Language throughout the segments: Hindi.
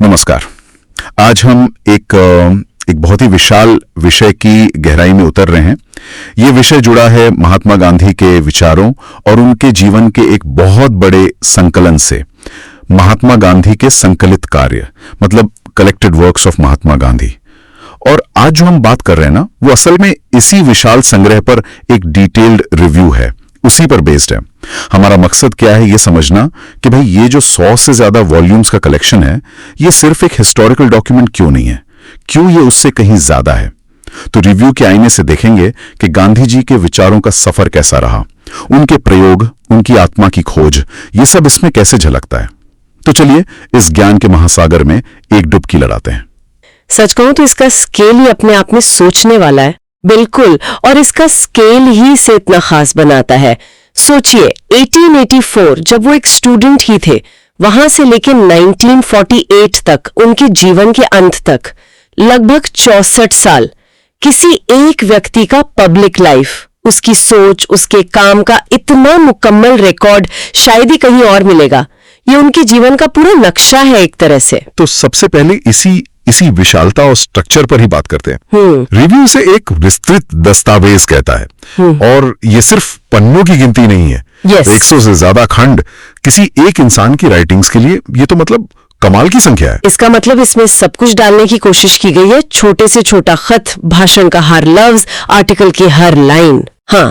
नमस्कार। आज हम एक बहुत ही विशाल विषय की गहराई में उतर रहे हैं। ये विषय जुड़ा है महात्मा गांधी के विचारों और उनके जीवन के एक बहुत बड़े संकलन से। महात्मा गांधी के संकलित कार्य, मतलब collected works of Mahatma Gandhi. और आज जो हम बात कर रहे हैं ना, वो असल में इसी विशाल संग्रह पर एक डिटेल्ड रिव्यू है, उसी पर बेस्ड है। हमारा मकसद क्या है ये समझना कि भाई ये जो 100 से ज्यादा वॉल्यूम्स का कलेक्शन है, ये सिर्फ एक हिस्टोरिकल डॉक्यूमेंट क्यों नहीं है, क्यों ये उससे कहीं ज्यादा है। तो रिव्यू के आईने से देखेंगे कि गांधी जी के विचारों का सफर कैसा रहा, उनके प्रयोग, उनकी आत्मा की खोज, ये सब इसमें कैसे झलकता है। तो चलिए इस ज्ञान के महासागर में एक डुबकी लगाते हैं। सच कहूं तो इसका स्केल ही अपने आप में सोचने वाला है। बिल्कुल, और इसका स्केल ही से इतना खास बनाता है। सोचिए 1884 जब वो एक स्टूडेंट ही थे, वहां से लेकर 1948 तक, उनके जीवन के अंत तक लगभग 64 साल, किसी एक व्यक्ति का पब्लिक लाइफ, उसकी सोच, उसके काम का इतना मुकम्मल रिकॉर्ड शायद ही कहीं और मिलेगा। ये उनके जीवन का पूरा नक्शा है एक तरह से। तो सबसे पहले इसी विशालता और स्ट्रक्चर पर ही बात करते हैं। रिव्यू से एक विस्तृत दस्तावेज कहता है, और ये सिर्फ पन्नों की गिनती नहीं है। 100 से ज्यादा खंड किसी एक इंसान की राइटिंग्स के लिए, ये तो मतलब कमाल की संख्या है। इसका मतलब इसमें सब कुछ डालने की कोशिश की गई है, छोटे से छोटा खत, भाषण का हर लफ्ज, आर्टिकल की हर लाइन। हाँ,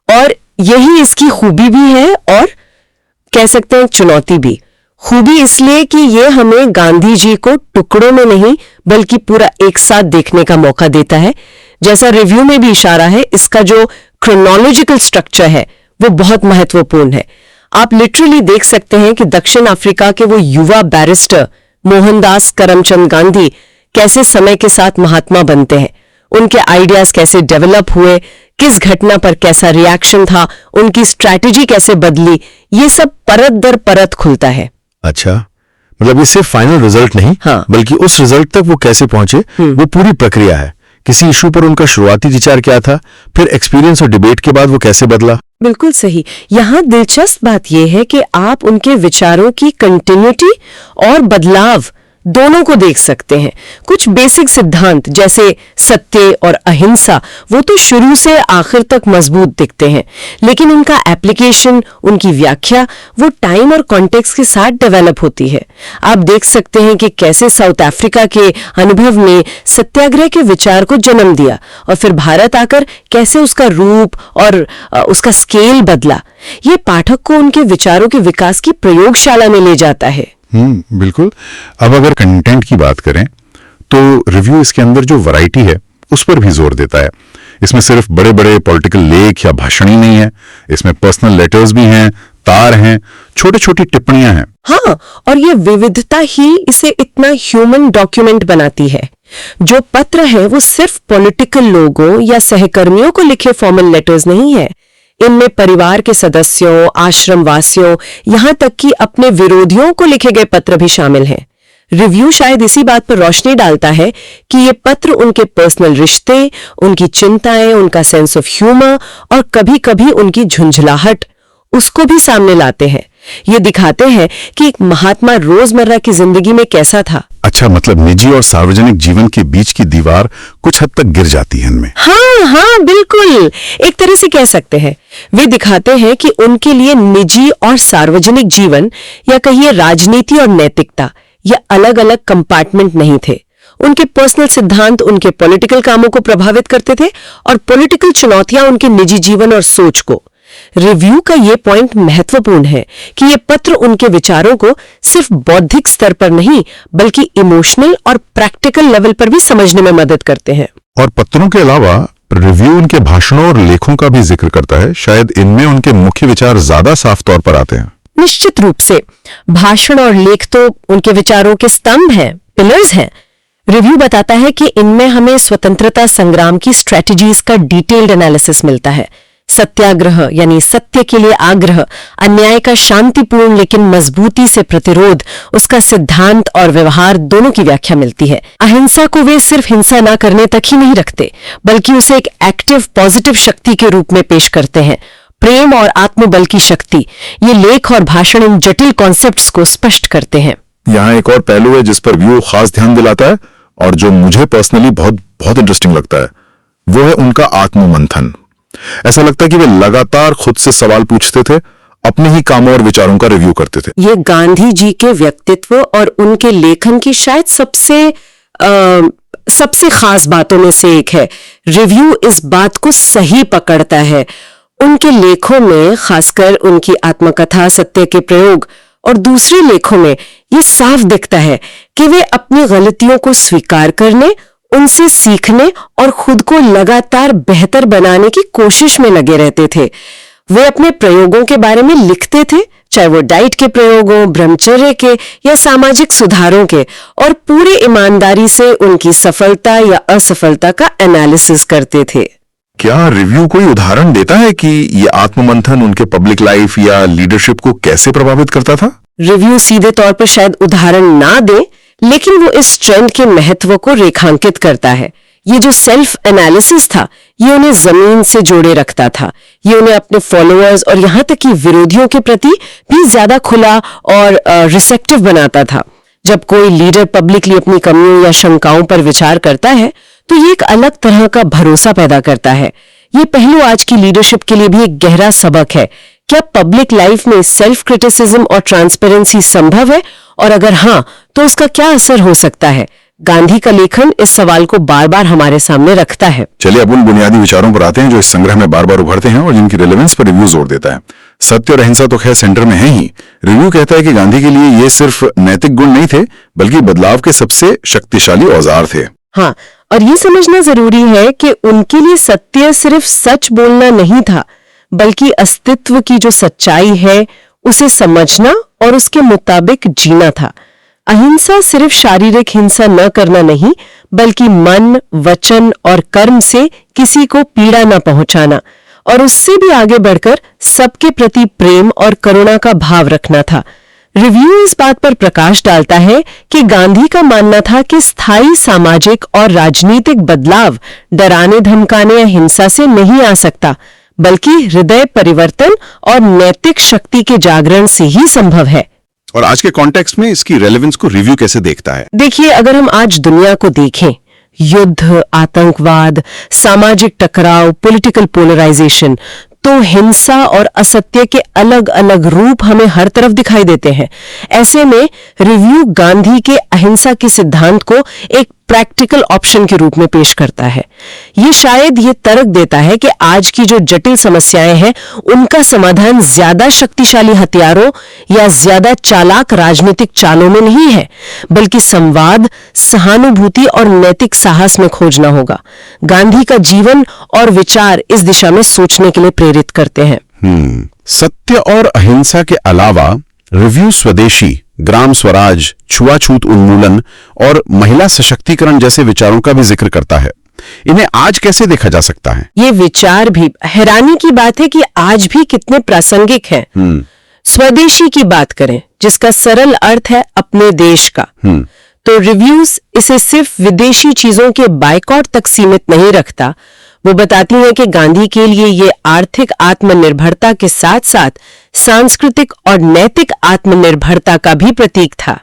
और यही इसकी खूबी भी है, और कह सकते हैं चुनौती भी। खूबी इसलिए कि ये हमें गांधी जी को टुकड़ों में नहीं बल्कि पूरा एक साथ देखने का मौका देता है। जैसा रिव्यू में भी इशारा है, इसका जो क्रोनोलॉजिकल स्ट्रक्चर है वो बहुत महत्वपूर्ण है। आप लिटरली देख सकते हैं कि दक्षिण अफ्रीका के वो युवा बैरिस्टर मोहनदास करमचंद गांधी कैसे समय के साथ महात्मा बनते हैं, उनके आइडियाज कैसे डेवलप हुए, किस घटना पर कैसा रिएक्शन था, उनकी स्ट्रैटेजी कैसे बदली, ये सब परत दर परत खुलता है। अच्छा, मतलब ये सिर्फ फाइनल रिजल्ट नहीं, हाँ, बल्कि उस रिजल्ट तक वो कैसे पहुंचे, वो पूरी प्रक्रिया है। किसी इशू पर उनका शुरुआती विचार क्या था, फिर एक्सपीरियंस और डिबेट के बाद वो कैसे बदला। बिल्कुल सही। यहाँ दिलचस्प बात यह है कि आप उनके विचारों की कंटिन्यूटी और बदलाव दोनों को देख सकते हैं। कुछ बेसिक सिद्धांत जैसे सत्य और अहिंसा, वो तो शुरू से आखिर तक मजबूत दिखते हैं, लेकिन उनका एप्लीकेशन, उनकी व्याख्या, वो टाइम और कॉन्टेक्स्ट के साथ डेवलप होती है। आप देख सकते हैं कि कैसे साउथ अफ्रीका के अनुभव ने सत्याग्रह के विचार को जन्म दिया, और फिर भारत आकर कैसे उसका रूप और उसका स्केल बदला। ये पाठक को उनके विचारों के विकास की प्रयोगशाला में ले जाता है। बिल्कुल। अब अगर कंटेंट की बात करें तो रिव्यू इसके अंदर जो वैरायटी है उस पर भी जोर देता है। इसमें सिर्फ बड़े बड़े पॉलिटिकल लेख या भाषण ही नहीं है, इसमें पर्सनल लेटर्स भी हैं, तार हैं, छोटी छोटी टिप्पणियां हैं। हाँ, और ये विविधता ही इसे इतना ह्यूमन डॉक्यूमेंट बनाती है। जो पत्र है वो सिर्फ पॉलिटिकल लोगों या सहकर्मियों को लिखे फॉर्मल लेटर्स नहीं है। इनमें परिवार के सदस्यों, आश्रम वासियों, यहाँ तक कि अपने विरोधियों को लिखे गए पत्र भी शामिल हैं। रिव्यू शायद इसी बात पर रोशनी डालता है कि ये पत्र उनके पर्सनल रिश्ते, उनकी चिंताएं, उनका सेंस ऑफ ह्यूमर और कभी-कभी उनकी झुंझलाहट, उसको भी सामने लाते हैं। ये दिखाते हैं कि एक महात्मा रोजमर्रा की जिंदगी में कैसा था। अच्छा, मतलब निजी और सार्वजनिक जीवन के बीच की दीवार कुछ हद तक गिर जाती है इनमें। हाँ, बिल्कुल, एक तरह से कह सकते हैं। वे दिखाते हैं कि उनके लिए निजी और सार्वजनिक जीवन, या कहिए राजनीति और नैतिकता, ये अलग अलग कंपार्टमेंट नहीं थे। उनके पर्सनल सिद्धांत उनके पॉलिटिकल कामों को प्रभावित करते थे, और पॉलिटिकल चुनौतियां उनके निजी जीवन और सोच को। रिव्यू का ये पॉइंट महत्वपूर्ण है कि ये पत्र उनके विचारों को सिर्फ बौद्धिक स्तर पर नहीं बल्कि इमोशनल और प्रैक्टिकल लेवल पर भी समझने में मदद करते हैं। और पत्रों के अलावा रिव्यू उनके भाषणों और लेखों का भी जिक्र करता है। शायद इनमें उनके मुख्य विचार ज्यादा साफ तौर पर आते हैं। निश्चित रूप से भाषण और लेख तो उनके विचारों के स्तंभ हैं, पिलर्स हैं। रिव्यू बताता है कि इनमें हमें स्वतंत्रता संग्राम की स्ट्रेटजीज का डिटेल्ड एनालिसिस मिलता है। सत्याग्रह यानी सत्य के लिए आग्रह, अन्याय का शांतिपूर्ण लेकिन मजबूती से प्रतिरोध, उसका सिद्धांत और व्यवहार दोनों की व्याख्या मिलती है। अहिंसा को वे सिर्फ हिंसा न करने तक ही नहीं रखते, बल्कि उसे एक एक्टिव पॉजिटिव शक्ति के रूप में पेश करते हैं। प्रेम और आत्मबल की शक्ति, ये लेख और भाषण इन जटिल कॉन्सेप्ट्स को स्पष्ट करते हैं। यहाँ एक और पहलू है जिस पर व्यू खास ध्यान दिलाता है और जो मुझे पर्सनली बहुत बहुत इंटरेस्टिंग लगता है, वो है उनका आत्ममंथन। ऐसा लगता है कि वे लगातार खुद से सवाल पूछते थे, अपने ही कामों और विचारों का रिव्यू करते थे। ये गांधी जी के व्यक्तित्व और उनके लेखन की शायद सबसे खास बातों में से एक है। रिव्यू इस बात को सही पकड़ता है। उनके लेखों में, खासकर उनकी आत्मकथा सत्य के प्रयोग और दूसरे लेखों में, ये साफ दिखता है कि वे अपनी गलतियों को स्वीकार करने, उनसे सीखने और खुद को लगातार बेहतर बनाने की कोशिश में लगे रहते थे। वे अपने प्रयोगों के बारे में लिखते थे, चाहे वो डाइट के प्रयोगों, ब्रह्मचर्य के या सामाजिक सुधारों के, और पूरी ईमानदारी से उनकी सफलता या असफलता का एनालिसिस करते थे। क्या रिव्यू कोई उदाहरण देता है कि ये आत्ममंथन उनके पब्लिक लाइफ या लीडरशिप को कैसे प्रभावित करता था? रिव्यू सीधे तौर पर शायद उदाहरण ना दे, लेकिन वो इस ट्रेंड के महत्व को रेखांकित करता है। ये जो सेल्फ एनालिसिस था, ये उन्हें जमीन से जोड़े रखता था। ये उन्हें अपने फॉलोअर्स और यहाँ तक कि विरोधियों के प्रति भी ज्यादा खुला और रिसेप्टिव बनाता था। जब कोई लीडर पब्लिकली अपनी कमियों या शंकाओं पर विचार करता है, तो ये एक अलग तरह का भरोसा पैदा करता है। ये पहलू आज की लीडरशिप के लिए भी एक गहरा सबक है। क्या पब्लिक लाइफ में सेल्फ क्रिटिसिज्म और ट्रांसपेरेंसी संभव है, और अगर हाँ, तो उसका क्या असर हो सकता है? गांधी का लेखन इस सवाल को बार बार हमारे सामने रखता है। चलिए अब उन बुनियादी विचारों पर आते हैं जो इस संग्रह में बार बार उभरते हैं और जिनकी रेलेवेंस पर रिव्यू जोर देता है। सत्य और अहिंसा तो खैर सेंटर में है ही। रिव्यू कहता है कि गांधी के लिए ये सिर्फ नैतिक गुण नहीं थे, बल्कि बदलाव के सबसे शक्तिशाली औजार थे। हाँ, और ये समझना जरूरी है कि उनके लिए सत्य सिर्फ सच बोलना नहीं था, बल्कि अस्तित्व की जो सच्चाई है उसे समझना और उसके मुताबिक जीना था। अहिंसा सिर्फ शारीरिक हिंसा न करना नहीं, बल्कि मन, वचन और कर्म से किसी को पीड़ा न पहुंचाना, और उससे भी आगे बढ़कर सबके प्रति प्रेम और करुणा का भाव रखना था। रिव्यू इस बात पर प्रकाश डालता है कि गांधी का मानना था कि स्थायी सामाजिक और राजनीतिक बदलाव डराने, धमकाने या हिंसा से नहीं आ सकता, बल्कि हृदय परिवर्तन और नैतिक शक्ति के जागरण से ही संभव है। और आज के कॉन्टेक्स्ट में इसकी रेलेवेंस को रिव्यू कैसे देखता है? देखिए, अगर हम आज दुनिया को देखें, युद्ध, आतंकवाद, सामाजिक टकराव, पॉलिटिकल पोलराइजेशन, तो हिंसा और असत्य के अलग अलग रूप हमें हर तरफ दिखाई देते हैं। ऐसे में रिव्यू गांधी के अहिंसा के सिद्धांत को एक प्रैक्टिकल ऑप्शन के रूप में पेश करता है। ये शायद ये तर्क देता है कि आज की जो जटिल समस्याएं हैं, उनका समाधान ज्यादा शक्तिशाली हथियारों या ज्यादा चालाक राजनीतिक चालों में नहीं है, बल्कि संवाद, सहानुभूति और नैतिक साहस में खोजना होगा। गांधी का जीवन और विचार इस दिशा में सोचने के लिए प्रेरित करते हैं। सत्य और अहिंसा के अलावा रिव्यू स्वदेशी, ग्राम स्वराज, छुआछूत उन्मूलन और महिला सशक्तिकरण जैसे विचारों का भी जिक्र करता है। इन्हें आज कैसे देखा जा सकता है? ये विचार भी हैरानी की बात है कि आज भी कितने प्रासंगिक हैं। स्वदेशी की बात करें, जिसका सरल अर्थ है अपने देश का, तो रिव्यूज इसे सिर्फ विदेशी चीजों के बायकॉट तक सीमित नहीं रखता। वो बताती हैं कि गांधी के लिए ये आर्थिक आत्मनिर्भरता के साथ साथ सांस्कृतिक और नैतिक आत्मनिर्भरता का भी प्रतीक था।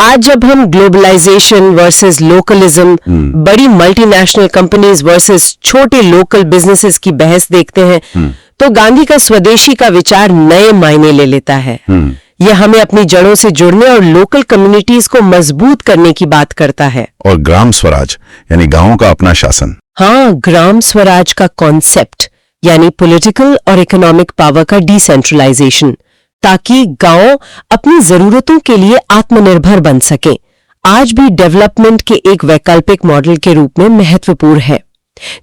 आज जब हम ग्लोबलाइजेशन वर्सेस लोकलिज्म, बड़ी मल्टीनेशनल कंपनीज वर्सेस छोटे लोकल बिजनेसेस की बहस देखते हैं, तो गांधी का स्वदेशी का विचार नए मायने ले लेता है। यह हमें अपनी जड़ों से जुड़ने और लोकल कम्युनिटीज को मजबूत करने की बात करता है। और ग्राम स्वराज यानी गांवों का अपना शासन। हाँ, ग्राम स्वराज का कॉन्सेप्ट यानी पॉलिटिकल और इकोनॉमिक पावर का डिसेंट्रलाइजेशन, ताकि गांव अपनी जरूरतों के लिए आत्मनिर्भर बन सके, आज भी डेवलपमेंट के एक वैकल्पिक मॉडल के रूप में महत्वपूर्ण है।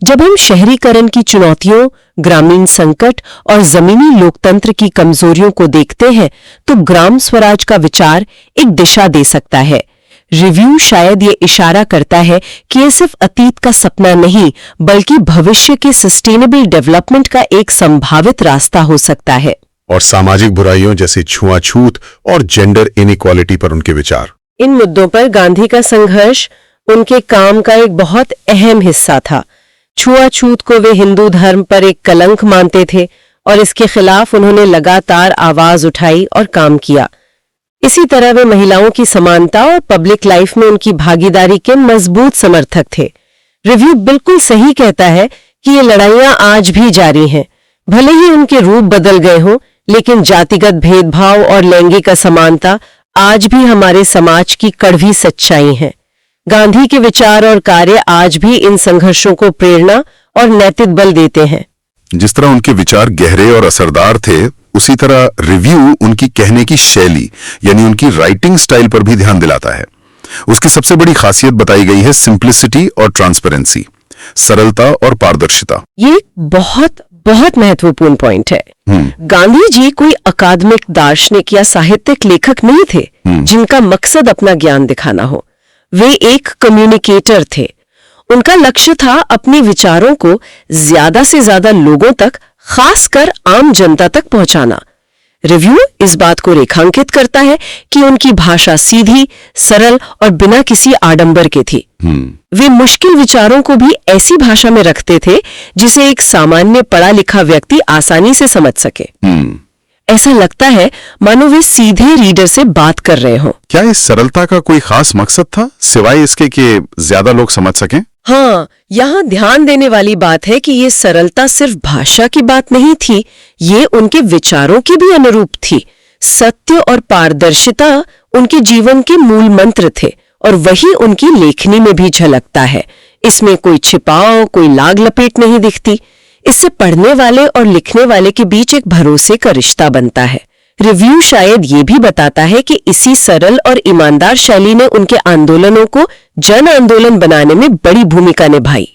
जब हम शहरीकरण की चुनौतियों, ग्रामीण संकट और जमीनी लोकतंत्र की कमजोरियों को देखते हैं, तो ग्राम स्वराज का विचार एक दिशा दे सकता है। रिव्यू शायद ये इशारा करता है कि ये सिर्फ अतीत का सपना नहीं, बल्कि भविष्य के सस्टेनेबल डेवलपमेंट का एक संभावित रास्ता हो सकता है। और सामाजिक बुराइयों जैसे छुआछूत और जेंडर इनइक्वालिटी पर उनके विचार। इन मुद्दों पर गांधी का संघर्ष उनके काम का एक बहुत अहम हिस्सा था। छुआछूत को वे हिंदू धर्म पर एक कलंक मानते थे और इसके खिलाफ उन्होंने लगातार आवाज उठाई और काम किया। इसी तरह वे महिलाओं की समानता और पब्लिक लाइफ में उनकी भागीदारी के मजबूत समर्थक थे। रिव्यू बिल्कुल सही कहता है कि ये लड़ाइयां आज भी जारी हैं। भले ही उनके रूप बदल गए हों, लेकिन जातिगत भेदभाव और लैंगिक असमानता आज भी हमारे समाज की कड़वी सच्चाई है। गांधी के विचार और कार्य आज भी इन संघर्षों को प्रेरणा और नैतिक बल देते हैं। जिस तरह उनके विचार गहरे और असरदार थे, उसी तरह रिव्यू उनकी कहने की शैली यानी उनकी राइटिंग स्टाइल पर भी ध्यान दिलाता है। उसकी सबसे बड़ी खासियत बताई गई है सिंप्लिसिटी और ट्रांसपेरेंसी, सरलता और पारदर्शिता। ये बहुत बहुत महत्वपूर्ण पॉइंट है। गांधी जी कोई अकादमिक दार्शनिक या साहित्यिक लेखक नहीं थे जिनका मकसद अपना ज्ञान दिखाना हो। वे एक कम्युनिकेटर थे। उनका लक्ष्य था अपने विचारों को ज्यादा से ज्यादा लोगों तक, खासकर आम जनता तक पहुंचाना। रिव्यू इस बात को रेखांकित करता है कि उनकी भाषा सीधी, सरल और बिना किसी आडंबर के थी। वे मुश्किल विचारों को भी ऐसी भाषा में रखते थे जिसे एक सामान्य पढ़ा लिखा व्यक्ति आसानी से समझ सके। ऐसा लगता है मानो वे सीधे रीडर से बात कर रहे हों। क्या इस सरलता का कोई खास मकसद था, सिवाय इसके कि ज्यादा लोग समझ सकें? हाँ, यहाँ ध्यान देने वाली बात है कि ये सरलता सिर्फ भाषा की बात नहीं थी, ये उनके विचारों की भी अनुरूप थी। सत्य और पारदर्शिता उनके जीवन के मूल मंत्र थे और वही उनकी लेखनी में भी झलकता है। इसमें कोई छिपाव, कोई लाग लपेट नहीं दिखती। इससे पढ़ने वाले और लिखने वाले के बीच एक भरोसे का रिश्ता बनता है। रिव्यू शायद ये भी बताता है कि इसी सरल और ईमानदार शैली ने उनके आंदोलनों को जन आंदोलन बनाने में बड़ी भूमिका निभाई।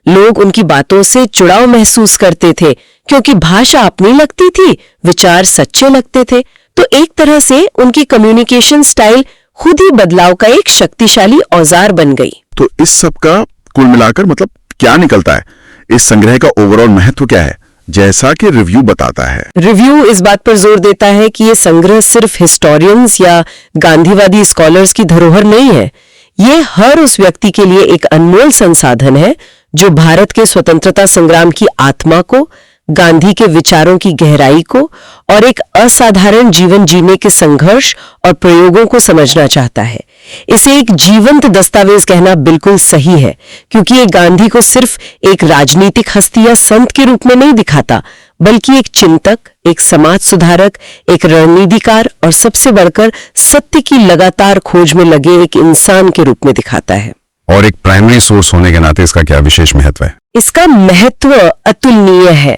लोग उनकी बातों से जुड़ाव महसूस करते थे क्योंकि भाषा अपनी लगती थी, विचार सच्चे लगते थे। तो एक तरह से उनकी कम्युनिकेशन स्टाइल खुद ही बदलाव का एक शक्तिशाली औजार बन गई। तो इस सब का कुल मिलाकर मतलब क्या निकलता है? इस संग्रह का ओवरऑल महत्व क्या है, जैसा कि रिव्यू बताता है? रिव्यू इस बात पर जोर देता है कि ये संग्रह सिर्फ हिस्टोरियंस या गांधीवादी स्कॉलर्स की धरोहर नहीं है। ये हर उस व्यक्ति के लिए एक अनमोल संसाधन है जो भारत के स्वतंत्रता संग्राम की आत्मा को, गांधी के विचारों की गहराई को और एक असाधारण जीवन जीने के संघर्ष और प्रयोगों को समझना चाहता है। इसे एक जीवंत दस्तावेज कहना बिल्कुल सही है, क्योंकि ये गांधी को सिर्फ एक राजनीतिक हस्ती या संत के रूप में नहीं दिखाता, बल्कि एक चिंतक, एक समाज सुधारक, एक रणनीतिकार और सबसे बढ़कर सत्य की लगातार खोज में लगे एक इंसान के रूप में दिखाता है। और एक प्राइमरी सोर्स होने के नाते इसका क्या विशेष महत्व है? इसका महत्व अतुलनीय है।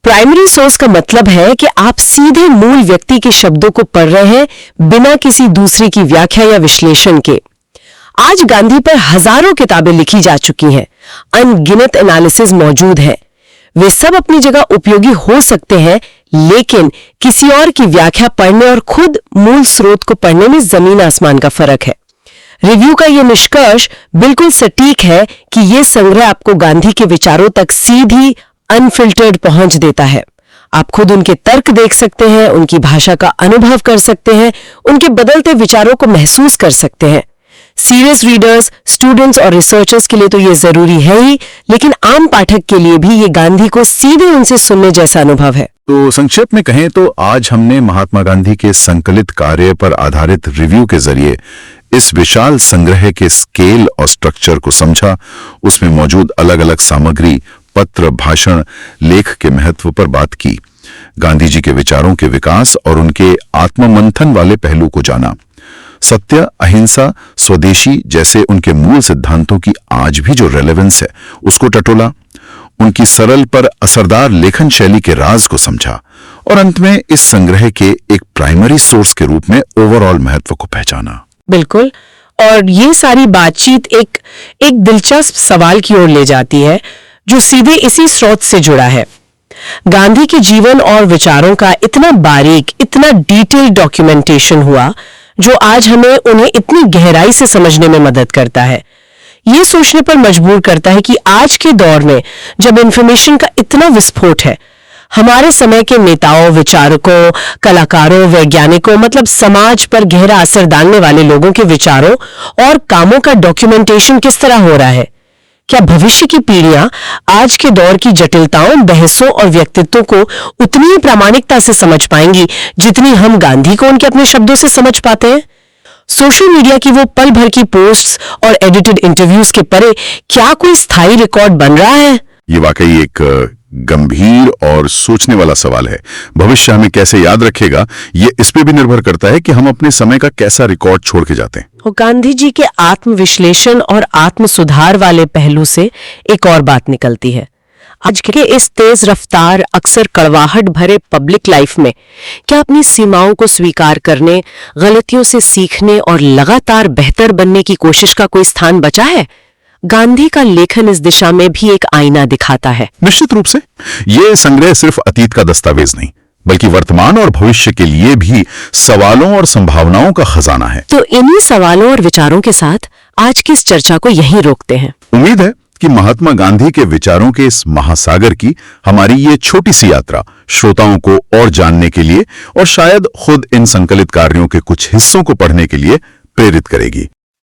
प्राइमरी सोर्स का मतलब है कि आप सीधे मूल व्यक्ति के शब्दों को पढ़ रहे हैं, बिना किसी दूसरे की व्याख्या या विश्लेषण के। आज गांधी पर हजारों किताबें लिखी जा चुकी हैं, अनगिनत एनालिसिस मौजूद है। वे सब अपनी जगह उपयोगी हो सकते हैं, लेकिन किसी और की व्याख्या पढ़ने और खुद मूल स्रोत को पढ़ने में जमीन आसमान का फर्क है। रिव्यू का यह निष्कर्ष बिल्कुल सटीक है कि यह संग्रह आपको गांधी के विचारों तक सीधी, अनफिल्टर्ड पहुंच देता है। आप खुद उनके तर्क देख सकते हैं, उनकी भाषा का अनुभव कर सकते हैं, उनके बदलते विचारों को महसूस कर सकते हैं। सीरियस रीडर्स, स्टूडेंट्स और रिसर्चर्स के लिए तो ये जरूरी है ही, लेकिन आम पाठक के लिए भी ये गांधी को सीधे उनसे सुनने जैसा अनुभव है। तो संक्षेप में कहें तो आज हमने महात्मा गांधी के संकलित कार्य पर आधारित रिव्यू के जरिए इस विशाल संग्रह के स्केल और स्ट्रक्चर को समझा। उसमें मौजूद अलग अलग सामग्री, पत्र, भाषण, लेख के महत्व पर बात की, गांधी जी के विचारों के विकास और उनके आत्ममंथन वाले पहलू को जाना, सत्य, अहिंसा, स्वदेशी जैसे उनके मूल सिद्धांतों की आज भी जो रेलेवेंस है उसको टटोला, उनकी सरल पर असरदार लेखन शैली के राज को समझा और अंत में इस संग्रह के एक प्राइमरी सोर्स के रूप में ओवरऑल महत्व को पहचाना। बिल्कुल, और ये सारी बातचीत एक दिलचस्प सवाल की ओर ले जाती है जो सीधे इसी स्रोत से जुड़ा है। गांधी के जीवन और विचारों का इतना बारीक, इतना डिटेल्ड डॉक्यूमेंटेशन हुआ जो आज हमें उन्हें इतनी गहराई से समझने में मदद करता है। ये सोचने पर मजबूर करता है कि आज के दौर में जब इंफॉर्मेशन का इतना विस्फोट है, हमारे समय के नेताओं, विचारकों, कलाकारों, वैज्ञानिकों, मतलब समाज पर गहरा असर डालने वाले लोगों के विचारों और कामों का डॉक्यूमेंटेशन किस तरह हो रहा है। क्या भविष्य की पीढ़ियां आज के दौर की जटिलताओं, बहसों और व्यक्तित्व को उतनी ही प्रामाणिकता से समझ पाएंगी जितनी हम गांधी को उनके अपने शब्दों से समझ पाते हैं? सोशल मीडिया की वो पल भर की पोस्ट्स और एडिटेड इंटरव्यूज के परे क्या कोई स्थायी रिकॉर्ड बन रहा है? ये वाकई एक गंभीर और सोचने वाला सवाल है। भविष्य हमें कैसे याद रखेगा, ये इस पे भी निर्भर करता है कि हम अपने समय का कैसा रिकॉर्ड छोड़ के जाते हैं। और गांधी जी के आत्मविश्लेषण और आत्म सुधार वाले पहलू से एक और बात निकलती है। आज के इस तेज रफ्तार, अक्सर कड़वाहट भरे पब्लिक लाइफ में क्या अपनी सीमाओं को स्वीकार करने, गलतियों से सीखने और लगातार बेहतर बनने की कोशिश का कोई स्थान बचा है? गांधी का लेखन इस दिशा में भी एक आईना दिखाता है। निश्चित रूप से ये संग्रह सिर्फ अतीत का दस्तावेज नहीं, बल्कि वर्तमान और भविष्य के लिए भी सवालों और संभावनाओं का खजाना है। तो इन्हीं सवालों और विचारों के साथ आज की इस चर्चा को यहीं रोकते हैं। उम्मीद है कि महात्मा गांधी के विचारों के इस महासागर की हमारी ये छोटी सी यात्रा श्रोताओं को और जानने के लिए और शायद खुद इन संकलित कार्यों के कुछ हिस्सों को पढ़ने के लिए प्रेरित करेगी।